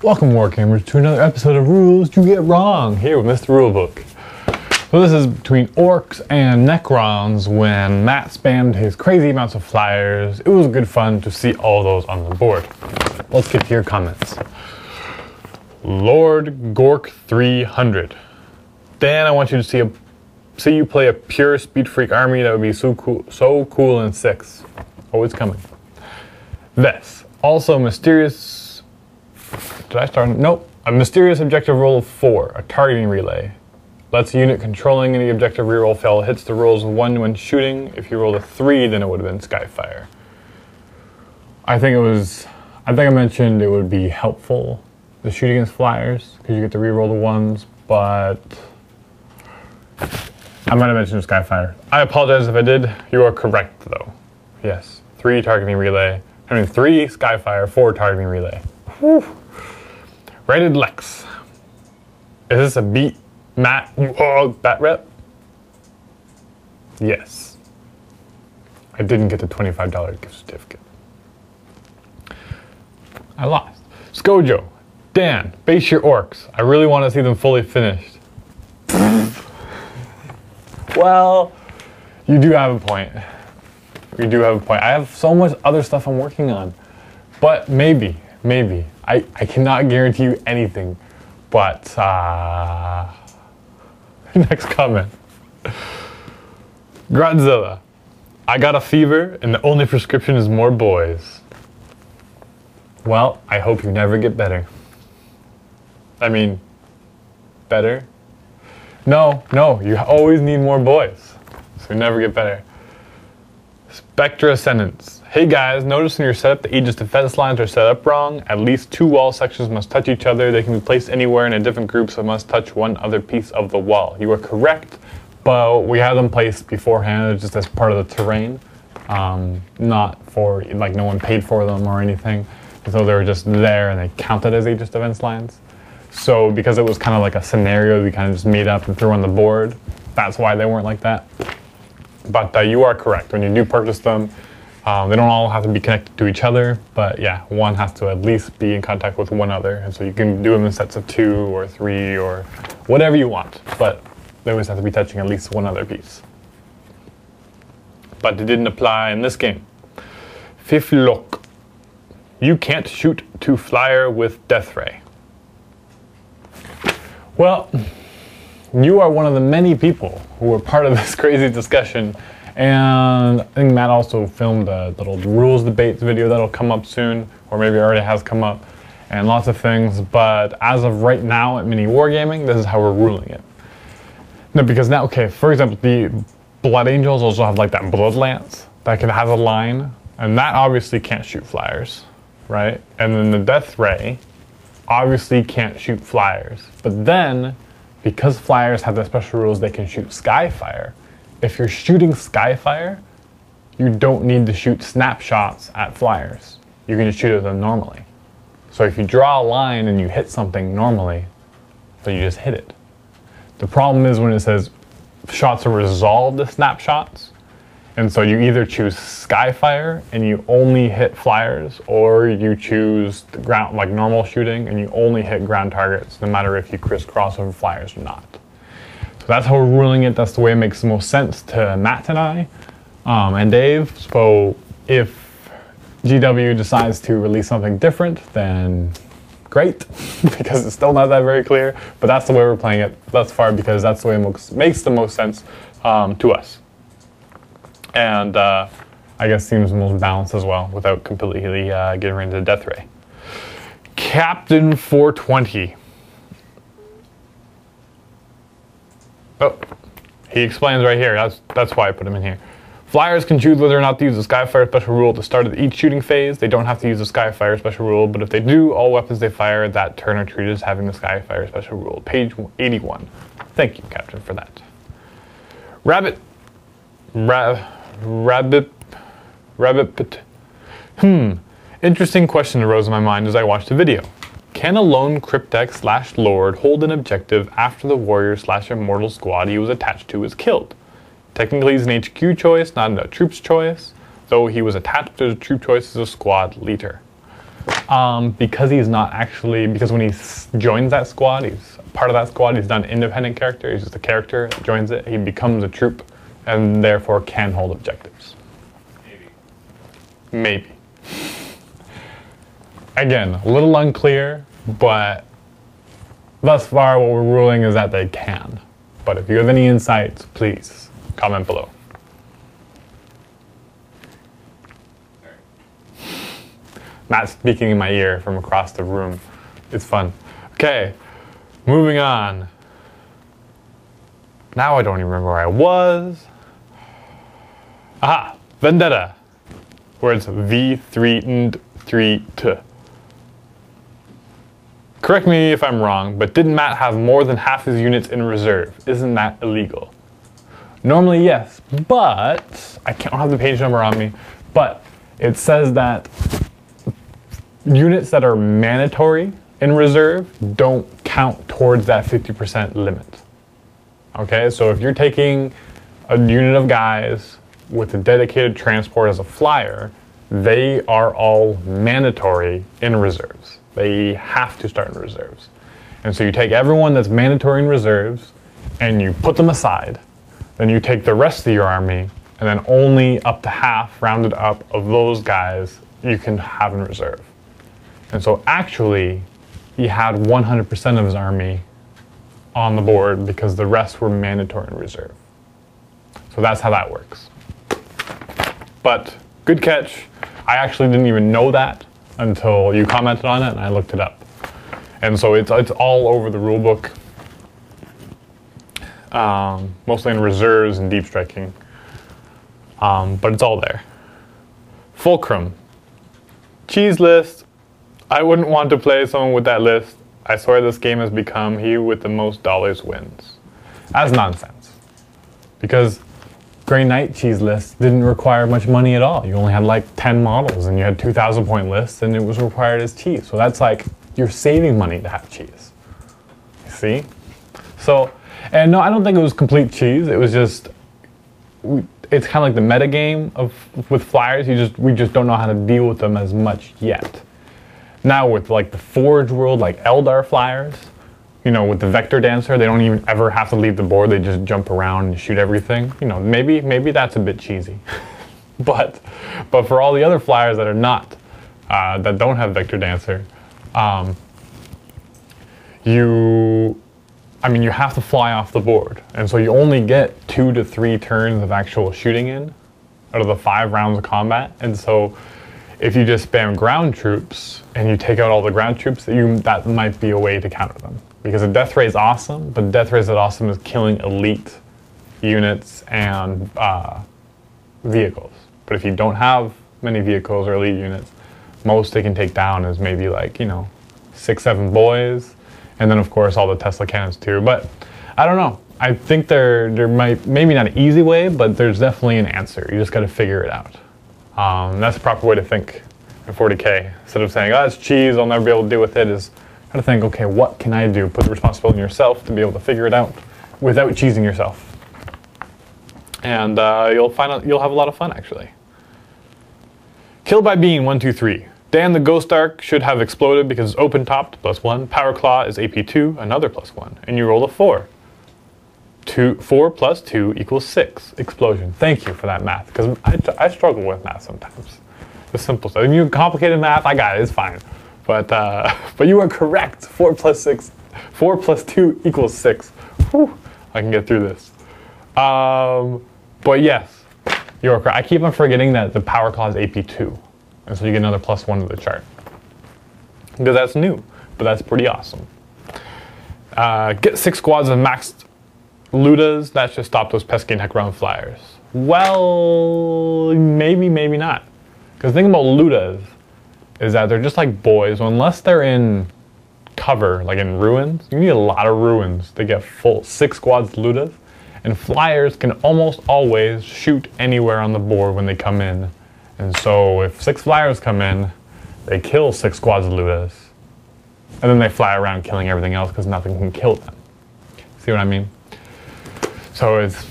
Welcome, Wargamers, to another episode of Rules You Get Wrong, here with Mr. Rulebook. So this is between Orcs and Necrons when Matt spammed his crazy amounts of flyers. It was good fun to see all those on the board. Let's get to your comments. Lord Gork 300. Dan, I want you to see you play a pure Speed Freak army. That would be so cool in 6. Oh, it's coming. This. Also mysterious... Did I start? Nope. A mysterious objective roll of 4. A targeting relay. Lets a unit controlling any objective reroll fail. Hits the rolls 1 when shooting. If you rolled a 3, then it would have been Skyfire. I think I mentioned it would be helpful to shoot against flyers because you get to reroll the 1s, but I might have mentioned Skyfire. I apologize if I did. You are correct though. Yes. 3 targeting relay. 3 Skyfire, 4 targeting relay. Whew. Rated Lex. Is this a beat Matt bat rep? Yes. I didn't get the $25 gift certificate. I lost. Skojo. Dan, base your orcs. I really want to see them fully finished. Well, you do have a point. You do have a point. I have so much other stuff I'm working on. But maybe. I cannot guarantee you anything. But, next comment. Godzilla. I got a fever and the only prescription is more boys. Well, I hope you never get better. I mean, better? No, you always need more boys. So you never get better. Spectra Ascendants. Hey guys, notice in your setup the Aegis defense lines are set up wrong. At least 2 wall sections must touch each other. They can be placed anywhere in a different group, so must touch one other piece of the wall. You are correct, but we had them placed beforehand just as part of the terrain. Not for, like, no one paid for them or anything. So they were just there and they counted as Aegis defense lines. So because it was kind of like a scenario we kind of just made up and threw on the board, that's why they weren't like that. But you are correct. When you do purchase them, they don't all have to be connected to each other, but yeah, one has to at least be in contact with one other. And so you can do them in sets of 2 or 3 or whatever you want, but they always have to be touching at least one other piece. But it didn't apply in this game. Fiflok. You can't shoot to flyer with Death Ray. Well, you are one of the many people who were part of this crazy discussion, and I think Matt also filmed a little rules debates video that'll come up soon, or maybe it already has come up, and lots of things, but as of right now at Mini Wargaming, this is how we're ruling it. No, because now, okay, for example, the Blood Angels also have like that Blood Lance that has a line, and that obviously can't shoot flyers, right? And then the Death Ray obviously can't shoot flyers, but then because flyers have the special rules, they can shoot Skyfire. If you're shooting Skyfire, you don't need to shoot snapshots at flyers. You can just shoot at them normally. So if you draw a line and you hit something normally, then you just hit it. The problem is when it says shots are resolved to snapshots, and so you either choose Skyfire and you only hit flyers, or you choose the ground, like normal shooting, and you only hit ground targets, no matter if you crisscross over flyers or not. So that's how we're ruling it. That's the way it makes the most sense to Matt and I, and Dave. So if GW decides to release something different, then great, because it's still not that very clear, but that's the way we're playing it thus far, because that's the way it makes the most sense to us. And I guess seems the most balanced as well, without completely getting rid of the Death Ray. Captain 420. Oh, he explains right here. That's why I put him in here. Flyers can choose whether or not to use the Skyfire special rule at the start of each shooting phase. They don't have to use the Skyfire special rule, but if they do, all weapons they fire that turn are treated as having the Skyfire special rule. Page 81. Thank you, Captain, for that. Rabbit. Interesting question arose in my mind as I watched the video. Can a lone Cryptek / Lord hold an objective after the warrior / immortal squad he was attached to is killed? Technically he's an HQ choice, not a troops choice, though he was attached to the troop choice as a squad leader. because he's not actually, because when he joins that squad, he's part of that squad, he's not an independent character, he's just a character that joins it, he becomes a troop, and therefore can hold objectives. Maybe. Again, a little unclear, but thus far what we're ruling is that they can. But if you have any insights, please comment below. Matt's speaking in my ear from across the room. It's fun. Okay, moving on. Now I don't even remember where I was. Aha, Vendetta. Where it's V3-3-T. Correct me if I'm wrong, but didn't Matt have more than half his units in reserve? Isn't that illegal? Normally yes, but I don't have the page number on me, but it says that units that are mandatory in reserve don't count towards that 50% limit. Okay, so if you're taking a unit of guys with a dedicated transport as a flyer, they are all mandatory in reserves. They have to start in reserves. And so you take everyone that's mandatory in reserves and you put them aside. Then you take the rest of your army and then only up to half, rounded up, of those guys you can have in reserve. And so actually, he had 100% of his army on the board because the rest were mandatory in reserve. So that's how that works. But good catch. I actually didn't even know that until you commented on it and I looked it up. And so it's all over the rule book. Mostly in reserves and deep striking. But it's all there. Fulcrum. Cheese list. I wouldn't want to play someone with that list. I swear this game has become he with the most dollars wins. That's nonsense. Because Grey Knight cheese list didn't require much money at all. You only had like 10 models and you had 2,000 point lists and it was required as cheese. So that's like, you're saving money to have cheese. You see? So, and no, I don't think it was complete cheese. It was just, it's kind of like the meta game with flyers. We just don't know how to deal with them as much yet. Now with like the Forge World, like Eldar flyers, you know, with the Vector Dancer, they don't even ever have to leave the board. They just jump around and shoot everything. You know, maybe that's a bit cheesy. but for all the other flyers that are not, that don't have Vector Dancer, you have to fly off the board. And so you only get 2 to 3 turns of actual shooting in out of the 5 rounds of combat. And so if you just spam ground troops and you take out all the ground troops, that might be a way to counter them. Because a death ray is awesome, but death ray is awesome is killing elite units and vehicles. But if you don't have many vehicles or elite units, most they can take down is maybe like, 6, 7 boys, and then of course all the Tesla cannons too. But I don't know. I think there might, maybe not an easy way, but there's definitely an answer. You just got to figure it out. That's the proper way to think in 40K. Instead of saying, oh, it's cheese, I'll never be able to deal with it, is try to think, okay, what can I do? Put the responsibility on yourself to be able to figure it out without cheesing yourself. And you'll have a lot of fun, actually. Killed by Bean, 1, 2, 3. Dan the Ghost Arc should have exploded because it's open topped, +1. Power Claw is AP 2, another +1. And you roll a 4. 4 plus 2 equals 6. Explosion. Thank you for that math, because I struggle with math sometimes. The simple stuff. If you complicated math, I got it. It's fine. But you are correct. 4 plus 2 equals 6. Whew, I can get through this. But yes, you're correct. I keep on forgetting that the Power Claw is AP 2, and so you get another +1 to the chart. Because that's new, but that's pretty awesome. Get 6 squads of maxed Ludas, that should stop those pesky Necron flyers. Well, maybe not. Because the thing about Ludas is that they're just like boys, so unless they're in cover, like in ruins, you need a lot of ruins to get full 6 squads of Ludas. And flyers can almost always shoot anywhere on the board when they come in. And so if 6 flyers come in, they kill 6 squads of Ludas. And then they fly around killing everything else because nothing can kill them. See what I mean? So it's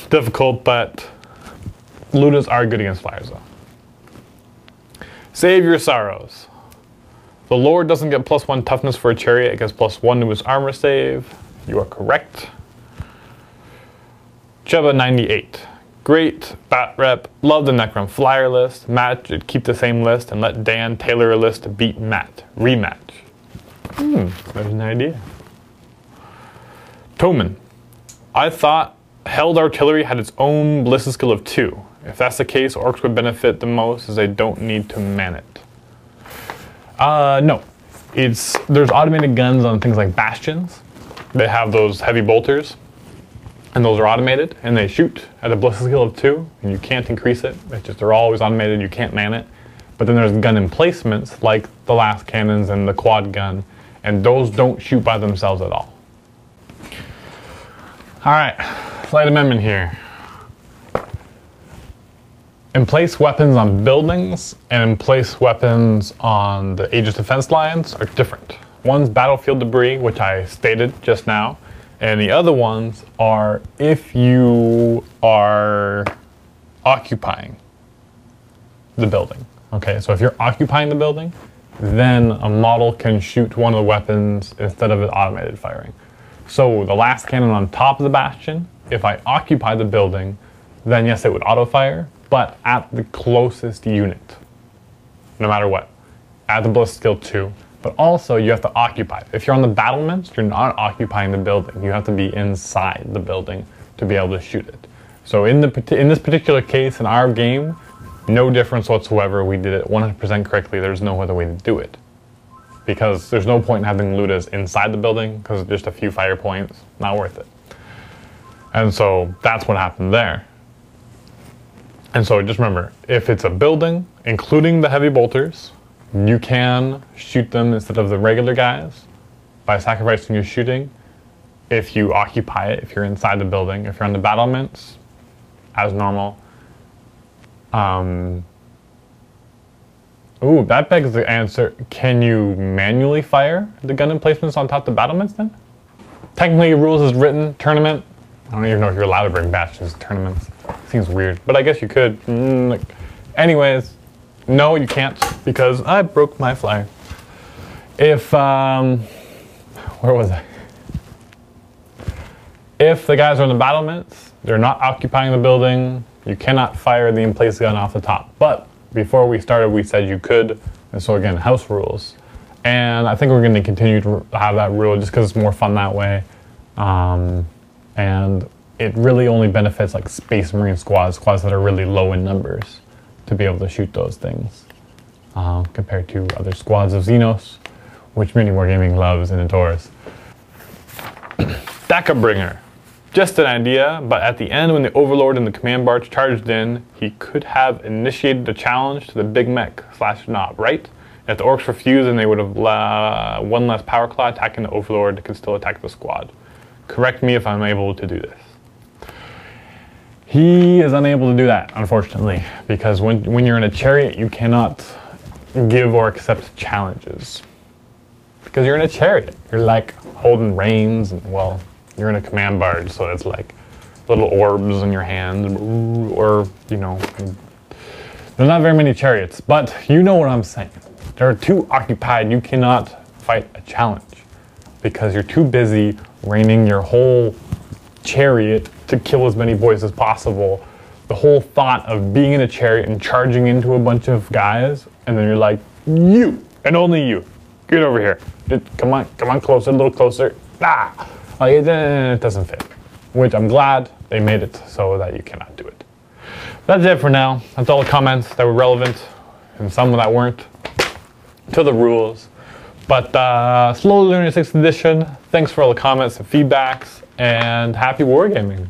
difficult, but Ludas are good against flyers though. Save your sorrows. The Lord doesn't get +1 toughness for a chariot, it gets +1 to his armor save. You are correct. Chuba98. Great, bat rep, love the Necron flyer list. Matt should keep the same list and let Dan tailor a list to beat Matt. Rematch. There's an idea. Toman. I thought held artillery had its own ballistic skill of 2. If that's the case, orcs would benefit the most as they don't need to man it. No. There's automated guns on things like bastions. They have those heavy bolters, and those are automated, and they shoot at a ballistic skill of 2, and you can't increase it. It's just they're always automated, you can't man it. But then there's gun emplacements like the last cannons and the quad gun, and those don't shoot by themselves at all. Alright, slight amendment here. Emplace weapons on buildings and emplace weapons on the Aegis defense lines are different. One's battlefield debris, which I stated just now, and the other ones are if you are occupying the building. Okay, so if you're occupying the building, then a model can shoot one of the weapons instead of it automated firing. So the last cannon on top of the bastion, if I occupy the building, then yes, it would auto fire, but at the closest unit, no matter what, at the ballistic skill 2. But also you have to occupy. If you're on the battlements, you're not occupying the building. You have to be inside the building to be able to shoot it. So in this particular case, in our game, no difference whatsoever. We did it 100% correctly. There's no other way to do it. Because there's no point in having Ludas inside the building, because it's just a few fire points, not worth it. And so that's what happened there. And so just remember, if it's a building, including the heavy bolters, you can shoot them instead of the regular guys by sacrificing your shooting. If you occupy it, if you're inside the building, if you're on the battlements, as normal. Ooh, that begs the answer. Can you manually fire the gun emplacements on top of the battlements then? Technically, rules is written, tournament. I don't even know if you're allowed to bring bastions to tournaments. Seems weird, but I guess you could. Anyways, no, you can't because I broke my flyer. If, where was I? If the guys are in the battlements, they're not occupying the building, you cannot fire the in-place gun off the top. But before we started, we said you could, and so again, house rules. And I think we're going to continue to have that rule just because it's more fun that way. And it really only benefits like Space Marine squads that are really low in numbers to be able to shoot those things compared to other squads of Xenos, which Mini Wargaming loves and adores. Daka Bringer. Just an idea, but at the end when the Overlord and the Command Barge charged in, he could have initiated a challenge to the Big Mech / Nob, right? If the Orcs refused, then they would have one less Power Claw attacking the Overlord could still attack the squad. Correct me if I'm able to do this. He is unable to do that, unfortunately, because when you're in a chariot, you cannot give or accept challenges. Because you're in a chariot. You're like holding reins, and well, you're in a command barge, so it's like little orbs in your hands, or, you know, there's not very many chariots, but you know what I'm saying. There are too occupied, you cannot fight a challenge because you're too busy reining your whole chariot to kill as many boys as possible. The whole thought of being in a chariot and charging into a bunch of guys, and then you're like, you, and only you, get over here. Come on closer, a little closer. Ah! Like, it doesn't fit, which I'm glad they made it so that you cannot do it. That's it for now. That's all the comments that were relevant and some that weren't to the rules. But slowly learning 6th edition. Thanks for all the comments and feedbacks, and happy wargaming.